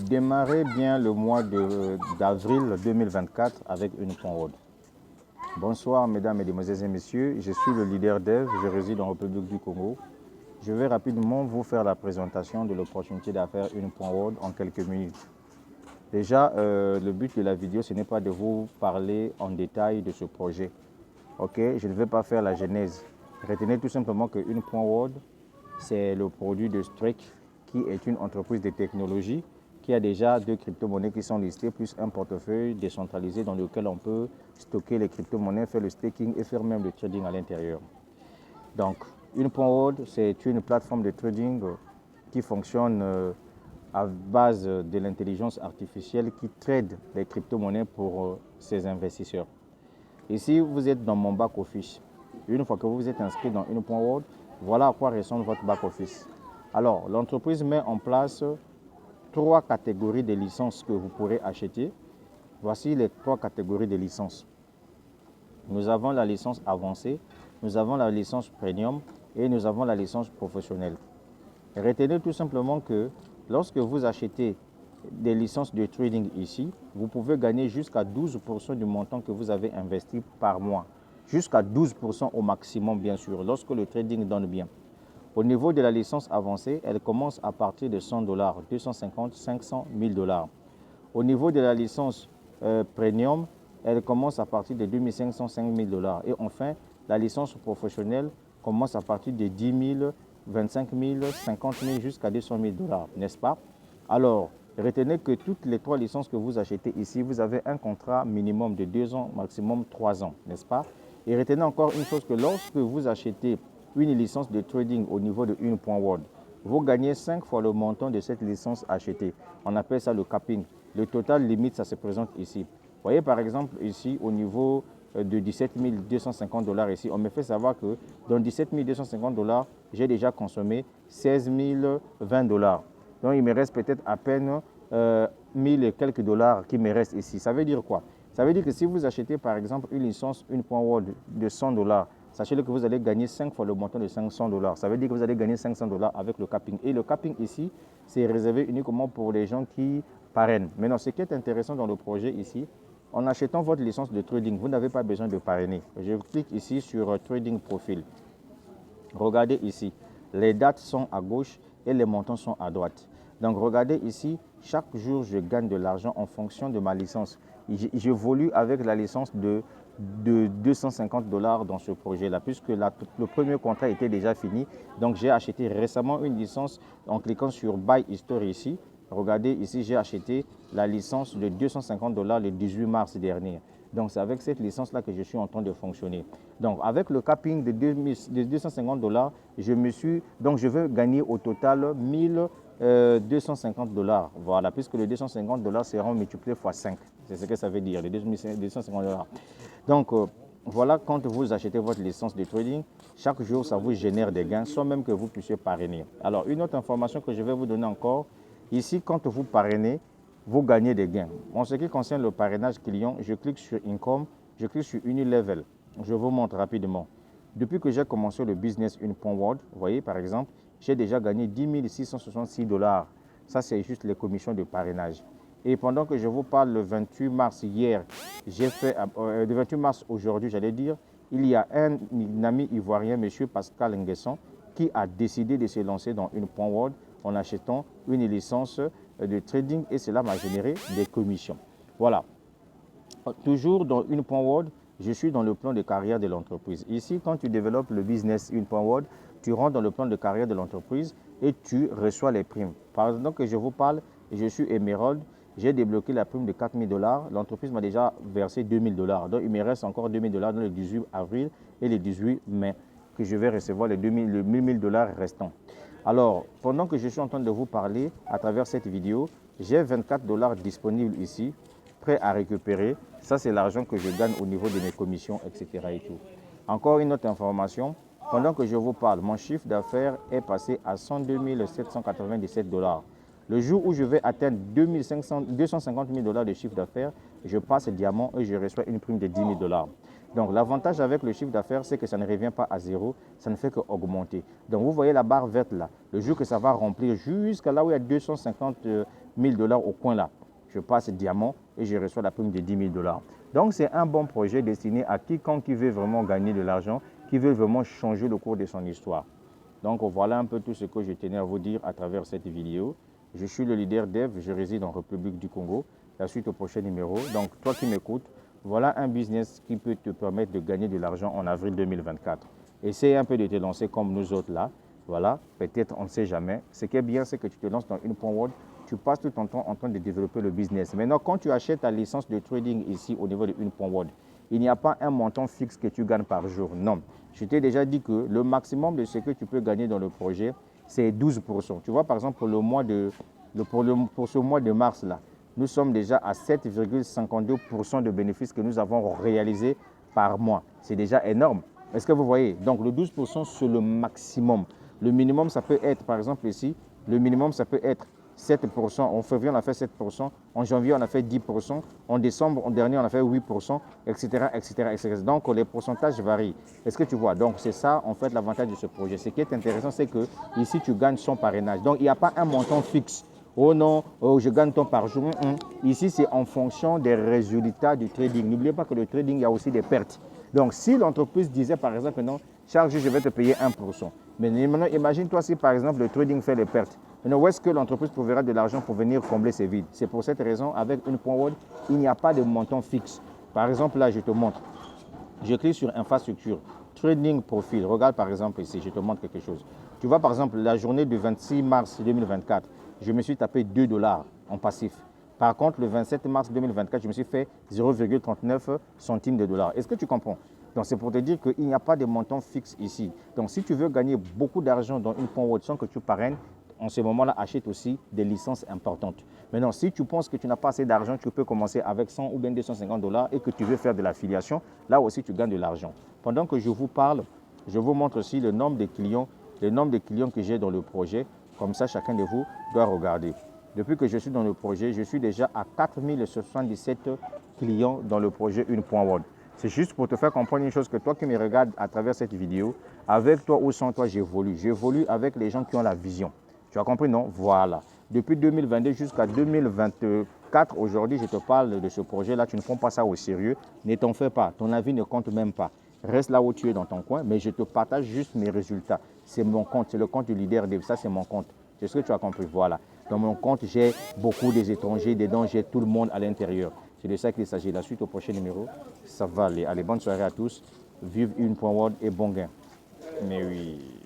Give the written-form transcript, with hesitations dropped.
Démarrez bien le mois d'avril 2024 avec une Unipoint. Bonsoir mesdames, mesdemoiselles et messieurs, je suis le leader Dev, je réside en République du Congo. Je vais rapidement vous faire la présentation de l'opportunité d'affaires Unipoint en quelques minutes. Déjà, le but de la vidéo, ce n'est pas de vous parler en détail de ce projet. Ok, je ne vais pas faire la genèse. Retenez tout simplement que Unipoint, c'est le produit de Streak, qui est une entreprise de technologie qui a déjà 2 crypto-monnaies qui sont listées, plus un portefeuille décentralisé dans lequel on peut stocker les crypto-monnaies, faire le staking et faire même le trading à l'intérieur. Donc, Unipoint, c'est une plateforme de trading qui fonctionne à base de l'intelligence artificielle qui trade les crypto-monnaies pour ses investisseurs. Ici, vous êtes dans mon back-office. Une fois que vous vous êtes inscrit dans Unipoint, voilà à quoi ressemble votre back-office. Alors, l'entreprise met en place 3 catégories de licences que vous pourrez acheter. Voici les 3 catégories de licences. Nous avons la licence avancée, nous avons la licence premium et nous avons la licence professionnelle. Retenez tout simplement que lorsque vous achetez des licences de trading ici, vous pouvez gagner jusqu'à 12% du montant que vous avez investi par mois. Jusqu'à 12% au maximum, bien sûr, lorsque le trading donne bien. Au niveau de la licence avancée, elle commence à partir de 100 $, 250, 500, 1000 $. Au niveau de la licence premium, elle commence à partir de 2500, 5000 $. Et enfin, la licence professionnelle commence à partir de 10 000, 25 000, 50 000 jusqu'à 200 000 $, n'est-ce pas? Alors, retenez que toutes les 3 licences que vous achetez ici, vous avez un contrat minimum de 2 ans, maximum 3 ans, n'est-ce pas? Et retenez encore une chose, que lorsque vous achetez une licence de trading au niveau de Unipoint, vous gagnez 5 fois le montant de cette licence achetée. On appelle ça le capping. Le total limite, ça se présente ici. Vous voyez par exemple ici au niveau de 17 250 $, ici, on me fait savoir que dans 17 250 $, j'ai déjà consommé 16 020 $. Donc il me reste peut-être à peine 1000 et quelques dollars qui me restent ici. Ça veut dire quoi? Ça veut dire que si vous achetez par exemple une licence Unipoint de 100 $, sachez que vous allez gagner 5 fois le montant de 500 $. Ça veut dire que vous allez gagner 500 $ avec le capping. Et le capping ici, c'est réservé uniquement pour les gens qui parrainent. Maintenant, ce qui est intéressant dans le projet ici, en achetant votre licence de trading, vous n'avez pas besoin de parrainer. Je clique ici sur Trading Profil. Regardez ici, les dates sont à gauche et les montants sont à droite. Donc regardez ici, chaque jour je gagne de l'argent en fonction de ma licence. J'évolue avec la licence de 250 $ dans ce projet-là, puisque le premier contrat était déjà fini. Donc j'ai acheté récemment une licence en cliquant sur Buy History ici. Regardez ici, j'ai acheté la licence de 250 $ le 18 mars dernier. Donc c'est avec cette licence-là que je suis en train de fonctionner. Donc avec le capping de 250 $, je veux gagner au total 1250 $. Voilà, puisque les 250 $ seront multipliés x 5. C'est ce que ça veut dire, les 250 $. Donc voilà, quand vous achetez votre licence de trading, chaque jour ça vous génère des gains sans même que vous puissiez parrainer. Alors une autre information que je vais vous donner encore, ici quand vous parrainez, vous gagnez des gains. En ce qui concerne le parrainage client, je clique sur Income, je clique sur Unilevel. Je vous montre rapidement. Depuis que j'ai commencé le business Unipoint, vous voyez par exemple, j'ai déjà gagné 10 666 $. Ça, c'est juste les commissions de parrainage. Et pendant que je vous parle le 28 mars hier, le 28 mars aujourd'hui, j'allais dire, il y a un ami ivoirien, M. Pascal Nguesson, qui a décidé de se lancer dans Unipoint en achetant une licence de trading et cela m'a généré des commissions. Voilà. Toujours dans Unipoint, je suis dans le plan de carrière de l'entreprise. Ici, quand tu développes le business Unipoint, tu rentres dans le plan de carrière de l'entreprise et tu reçois les primes. Par exemple, que je vous parle, je suis Emerald, j'ai débloqué la prime de 4 000 $. L'entreprise m'a déjà versé 2 000 $. Donc, il me reste encore 2 000 $ dans le 18 avril et le 18 mai que je vais recevoir les 1 000 $ restants. Alors, pendant que je suis en train de vous parler à travers cette vidéo, j'ai 24 $ disponibles ici, prêts à récupérer. Ça, c'est l'argent que je gagne au niveau de mes commissions, etc. Et tout. Encore une autre information, pendant que je vous parle, mon chiffre d'affaires est passé à 102 797 $. Le jour où je vais atteindre 250 000 $ de chiffre d'affaires, je passe diamant et je reçois une prime de 10 000 $. Donc l'avantage avec le chiffre d'affaires, c'est que ça ne revient pas à zéro, ça ne fait qu'augmenter. Donc vous voyez la barre verte là, le jour que ça va remplir jusqu'à là où il y a 250 000 1000 $ au coin là. Je passe diamant et je reçois la prime de 10 000 $. Donc, c'est un bon projet destiné à quiconque qui veut vraiment gagner de l'argent, qui veut vraiment changer le cours de son histoire. Donc, voilà un peu tout ce que je tenais à vous dire à travers cette vidéo. Je suis le leader Dev, je réside en République du Congo. La suite au prochain numéro. Donc, toi qui m'écoutes, voilà un business qui peut te permettre de gagner de l'argent en avril 2024. Essaye un peu de te lancer comme nous autres là. Voilà, peut-être on ne sait jamais. Ce qui est bien, c'est que tu te lances dans une point word, tu passes tout ton temps en train de développer le business. Maintenant, quand tu achètes ta licence de trading ici au niveau de une point word, il n'y a pas un montant fixe que tu gagnes par jour. Non. Je t'ai déjà dit que le maximum de ce que tu peux gagner dans le projet, c'est 12%. Tu vois, par exemple, pour ce mois de mars là, nous sommes déjà à 7,52% de bénéfices que nous avons réalisés par mois. C'est déjà énorme. Est-ce que vous voyez? Donc, le 12%, c'est le maximum. Le minimum, ça peut être, par exemple ici, le minimum, ça peut être 7%. En février, on a fait 7%. En janvier, on a fait 10%. En décembre, en dernier, on a fait 8%, etc., etc., etc. Donc, les pourcentages varient. Est-ce que tu vois? Donc, c'est ça, en fait, l'avantage de ce projet. Ce qui est intéressant, c'est que ici, tu gagnes son parrainage. Donc, il n'y a pas un montant fixe. Oh non, oh, je gagne tant par jour. Ici, c'est en fonction des résultats du trading. N'oubliez pas que le trading, il y a aussi des pertes. Donc, si l'entreprise disait, par exemple, non, chaque jour, je vais te payer 1%. Mais maintenant, imagine-toi si, par exemple, le trading fait des pertes. Maintenant, où est-ce que l'entreprise trouvera de l'argent pour venir combler ses vides? C'est pour cette raison, avec une point word, il n'y a pas de montant fixe. Par exemple, là, je te montre. Je clique sur infrastructure, trading profil. Regarde, par exemple, ici, je te montre quelque chose. Tu vois, par exemple, la journée du 26 mars 2024, je me suis tapé 2 $ en passif. Par contre, le 27 mars 2024, je me suis fait 0,39 centimes de dollars. Est-ce que tu comprends? Donc, c'est pour te dire qu'il n'y a pas de montant fixe ici. Donc, si tu veux gagner beaucoup d'argent dans une point word sans que tu parraines, en ce moment-là, achète aussi des licences importantes. Maintenant, si tu penses que tu n'as pas assez d'argent, tu peux commencer avec 100 ou bien 250 $ et que tu veux faire de l'affiliation, là aussi, tu gagnes de l'argent. Pendant que je vous parle, je vous montre aussi le nombre de clients que j'ai dans le projet. Comme ça, chacun de vous doit regarder. Depuis que je suis dans le projet, je suis déjà à 4077 clients dans le projet Une Point Word. C'est juste pour te faire comprendre une chose, que toi qui me regardes à travers cette vidéo, avec toi ou sans toi, j'évolue. J'évolue avec les gens qui ont la vision. Tu as compris, non? Voilà. Depuis 2022 jusqu'à 2024, aujourd'hui, je te parle de ce projet-là. Tu ne prends pas ça au sérieux. Ne t'en fais pas. Ton avis ne compte même pas. Reste là où tu es dans ton coin, mais je te partage juste mes résultats. C'est mon compte, c'est le compte du leader Dev. Ça, c'est mon compte. C'est ce que tu as compris. Voilà. Dans mon compte, j'ai beaucoup des étrangers, dedans, j'ai tout le monde à l'intérieur. C'est de ça qu'il s'agit. La suite au prochain numéro, ça va aller. Allez, bonne soirée à tous. Vive une point word et bon gain. Mais oui.